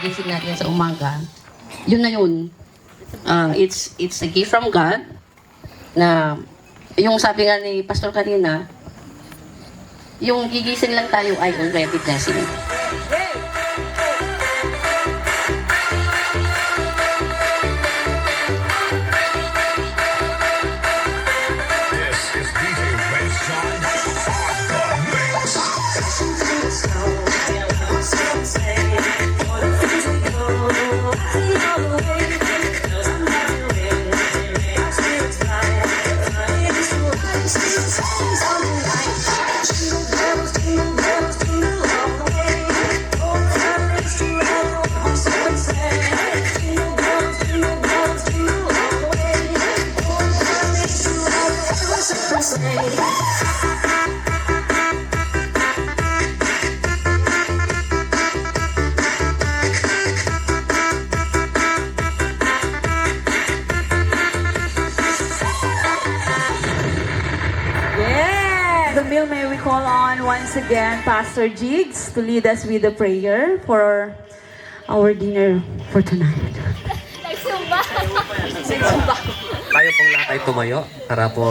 pagising natin sa umaga, yun na yun. It's a gift from God na yung sabi nga ni Pastor kanina, yung gigising lang tayo ay already blessing. May we call on once again Pastor Jigs to lead us with the prayer for our dinner for tonight. Tayo pong lahat ay tumayo para po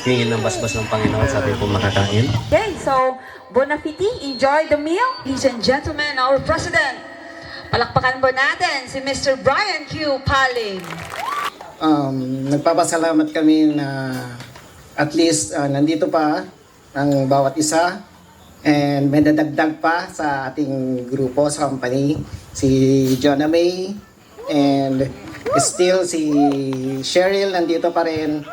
hingin ng basbas ng Panginoon sa ating pong makakain. Okay, so bon appetit, enjoy the meal. Ladies and gentlemen, our President, palakpakan po natin si Mr. Brian Q. Paling. Nagpapasalamat kami na at least nandito pa ang bawat isa and may dadagdag pa sa ating grupo sa company, si Jonah May and still si Cheryl nandito pa rin,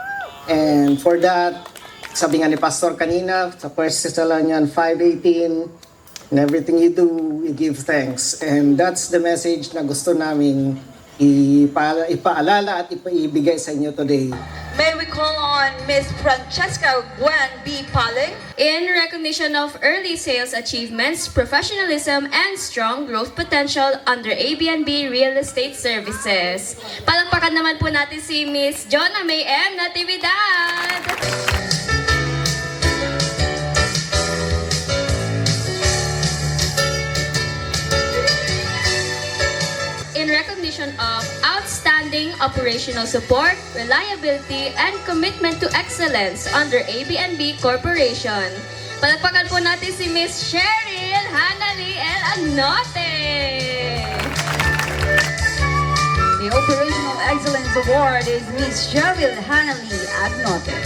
and for that sabi nga ni Pastor kanina sa 1 Thessalonians 5:18, in everything you do we give thanks, and that's the message na gusto namin ipaalala at ipaibigay sa inyo today. May we call on Miss Francesca Gwen B. Paling. In recognition of early sales achievements, professionalism, and strong growth potential under AB&B Real Estate Services. Palakpakan naman po natin si Miss Jonah May M. Natividad! In recognition of outstanding operational support, reliability, and commitment to excellence under AB&B Corporation. Palakpakan po natin si Miss Cheryl Hanali L. Agnote. The Operational Excellence Award is Miss Cheryl Hanali Agnote.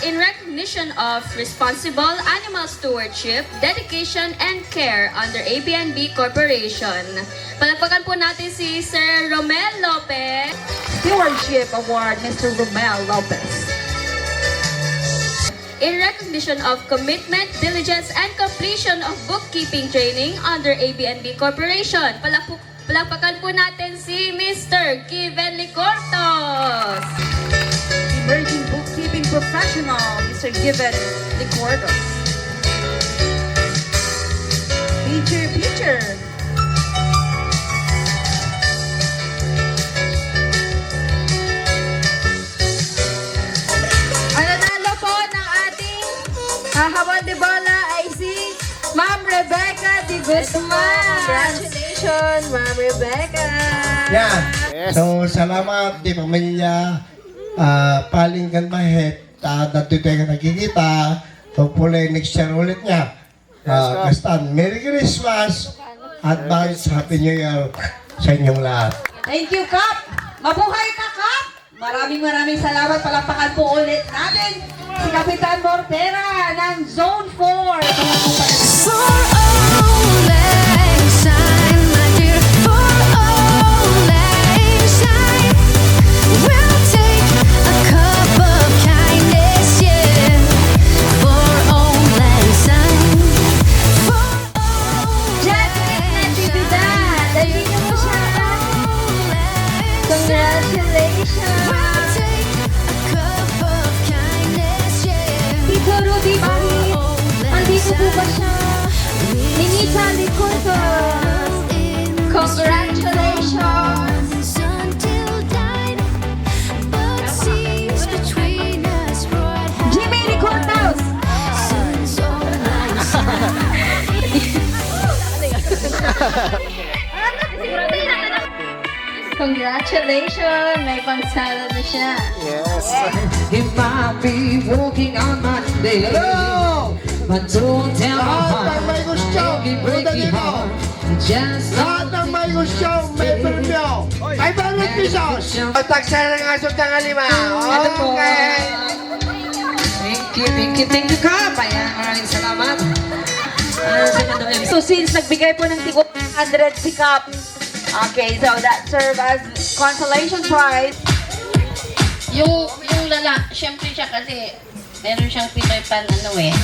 In recognition of responsible animal stewardship, dedication, and care under AB&B Corporation. Palakpakan po natin si Sir Romel Lopez. Stewardship Award, Mr. Romel Lopez. In recognition of commitment, diligence, and completion of bookkeeping training under AB&B Corporation. Palakpakan po natin si Mr. Kiven Licortos. Emerging Bookkeeping Professional, Mr. Given Licordos. Feature. Ang nanalo po ng ating hahabol de bola ay si Ma'am Rebecca de Guzman. Congratulations, Ma'am Rebecca. Yeah. So, salamat di pamilya. Paling kan mahit. Dati tayo nakikita. Hopefully, next year ulit niya. Kastan, Merry Christmas. Advance Happy New Year sa inyong lahat. Thank you, Kap. Mabuhay ka, Kap. Maraming salamat. Palakpakan po ulit natin si Kapitan Mortera ng Zone 4. Tito Rudy Bahit, andito po ba siya? Ninita Licortos, congratulations! Jimmy Licortos! Congratulations! May pangsalo na siya. Yes. He might be walking on my day. Hello! But don't tell my Lahat heart. ng may gusto, Make it break punta me dito. heart. Just Lahat ng may gusto, may premyo. 500 pesos. Tagsa na nga sa tangalima. Okay. Thank you ka. Kaya maraming salamat. Sa Madam MC. So since nagbigay po ng tigo 100 si Cap, okay, so that serve as consolation prize. Yung lala, syempre siya kasi meron siyang Peter Pan ano eh.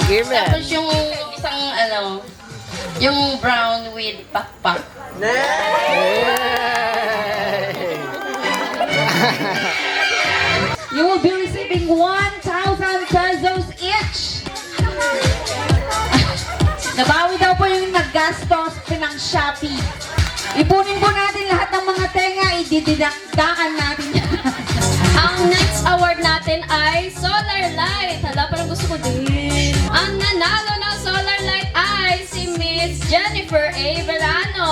Give it. Tapos yung isang ano, yung brown with pakpak. You will be receiving 1,000 pesos each. Nabawi daw po yung naggastos ng Shopee. Ipunin po natin lahat ng mga tenga, idididakdakan natin yan. Ang next award natin ay Solar Light. Hala, parang gusto ko din. Ang nanalo ng Solar Light ay si Miss Jennifer A. Verano.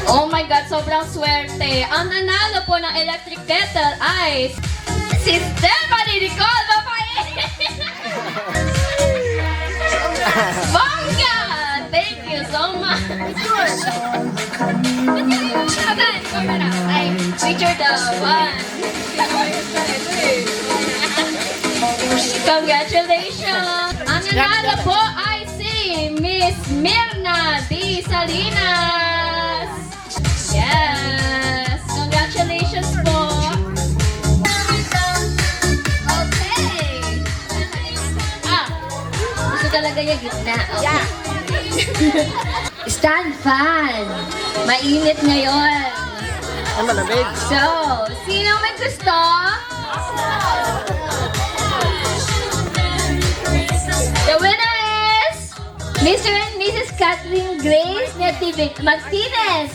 Oh my God, sobrang swerte. Ang nanalo po ng electric kettle ay si Stephanie Nicole Bapae. Bongga! Thank you so much. Agan, camera. Ay, picture the one. Congratulations! Ang nanalo po ay si Miss Mirna D. Salinas. Yes! Congratulations po! Okay! Gusto talaga yung gitna. Okay. Stand fan. Mainit ngayon. Ang malamig. So, sino may gusto? The winner is Mr. and Mrs. Kathleen Grace Martinez.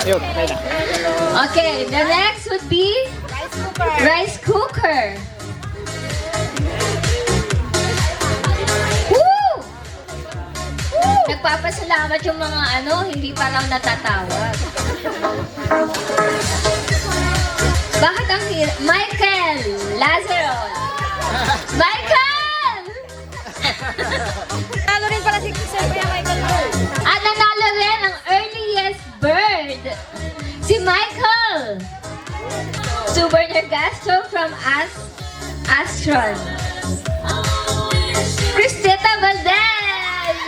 Ayun, okay na. Okay, the next would be rice cooker. Woo! Nagpapasalamat yung mga hindi pa raw natatawag. Bakit ang Michael Lazaro. Michael! Ano rin pala si Michael. At nanalo rin ang earliest bird. Si Michael. Suborner Gastro from Astron. Cristeta Valdez.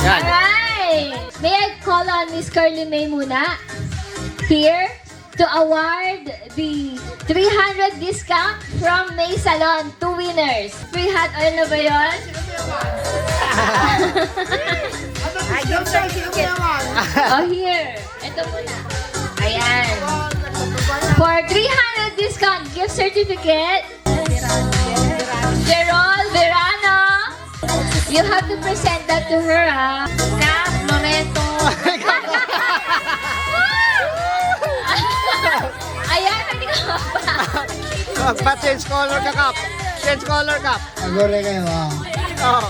Alright. May I call on Miss Curly May muna here to award the 300 discount from May Salon. 2 winners. Free hot oil na ba yun? Oh, here. Ito muna. Ayan. For 300 discount gift certificate, Gerald Verano, you have to present that to her, ha? Cap, Loreto. Ayan, hindi ka pa. Change color ka, Kap. Change color, Kap. Agora kayo, Oh.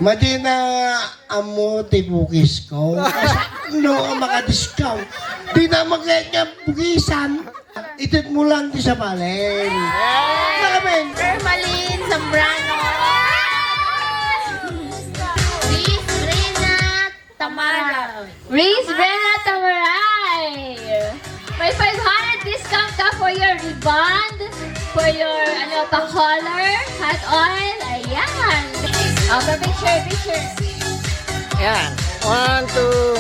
Madina amo tibukis ko. No, maka-discount. Di na magkaya bukisan. Itit mo lang di sa palen. Malamig. Ermalin Zambrano. Miss Rina Tamara. Reese Brena Tamaray. May 500 discount ka for your rebond, for your pa-collar, hot oil. Ayan. Oh, picture. Yan. 1, 2.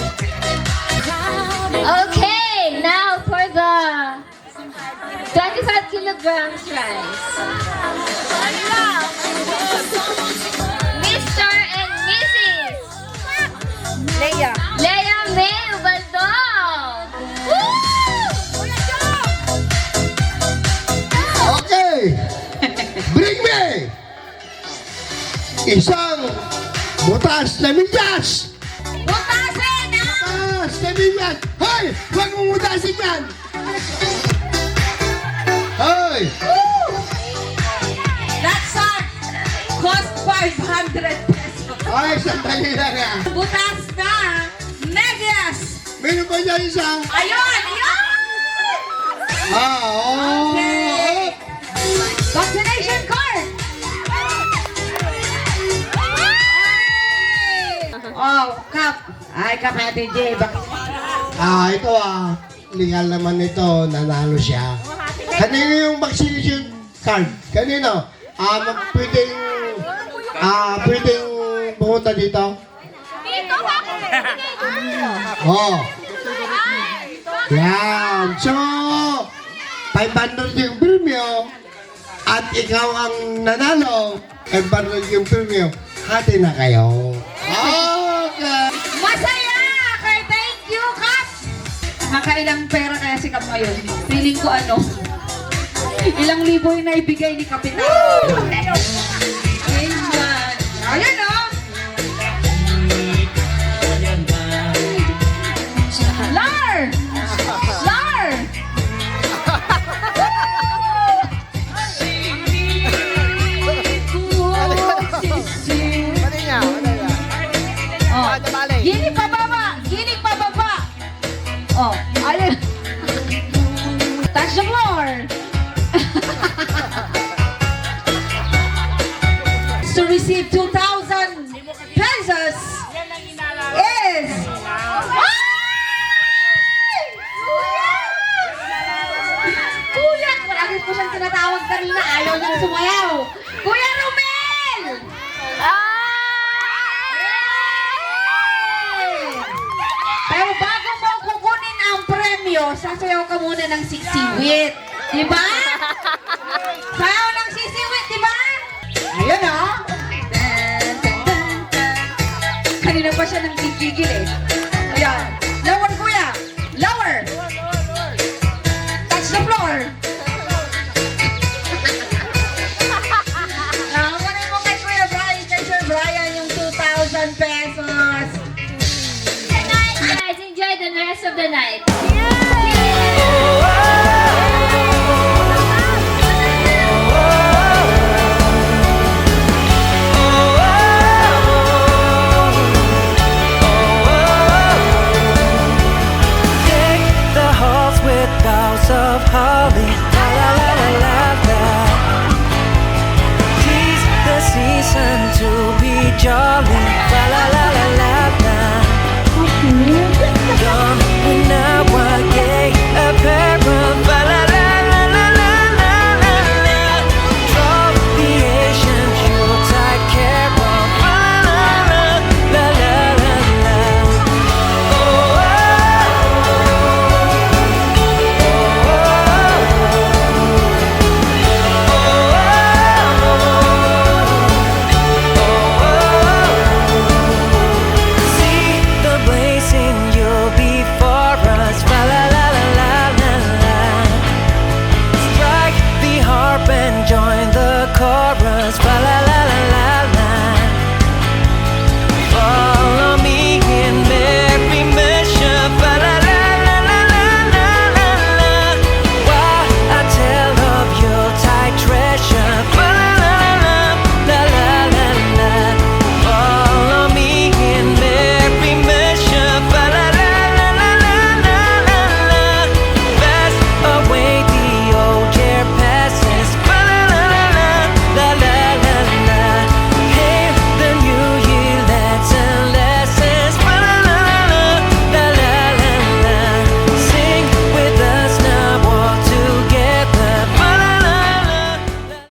Okay, now for the 25 kilograms rice. Mr. and Mrs. Leia. Leia May Ubaldo. Okay. Bring me isang butas na midyas. Butasin ang Sabihin yan! Hoy! Huwag mong mutasin yan! Hoy! That's a cost 500 pesos. Ay, sandali lang ah. Butas na medyas. Meron pa dyan isa. Ayun! Ayun! Okay. Vaccination card! Oh, Kap! Ay, Kap Ate J. Ito legal naman ito, nanalo siya. Kanino yung vaccination card? Kanino? Pwedeng pumunta dito? Oh. Yan. So, 500 yung premyo at ikaw ang nanalo, 500 yung premyo, hati na kayo. Okay. Masaya! Kaya thank you, Kap! Nakailang pera kaya si Kap ngayon. Feeling ko ano, ilang libo yung naibigay ni Kapitan. Ayan o! Lar! Lar! Oh, ginig pababa! Ginig pababa! Oh, ayun. Touch the floor! To receive 2,000 pesos is... Kuya! Palagi ko siyang tinatawag kanina. Ayaw niyang sumayaw. Kuya Romel! Pero bago mo kukunin ang premyo, sasayaw ka muna ng sisiwit. Diba? Sayaw ng sisiwit, diba? Ayun o. Kanina pa siya nang gigigil eh. Ayan. Lower, kuya. Lower. Touch the floor. Nakakunin mo kay Kuya Brian, kay Sir Brian yung 2,000 pesos. Guys, enjoy the rest of the night.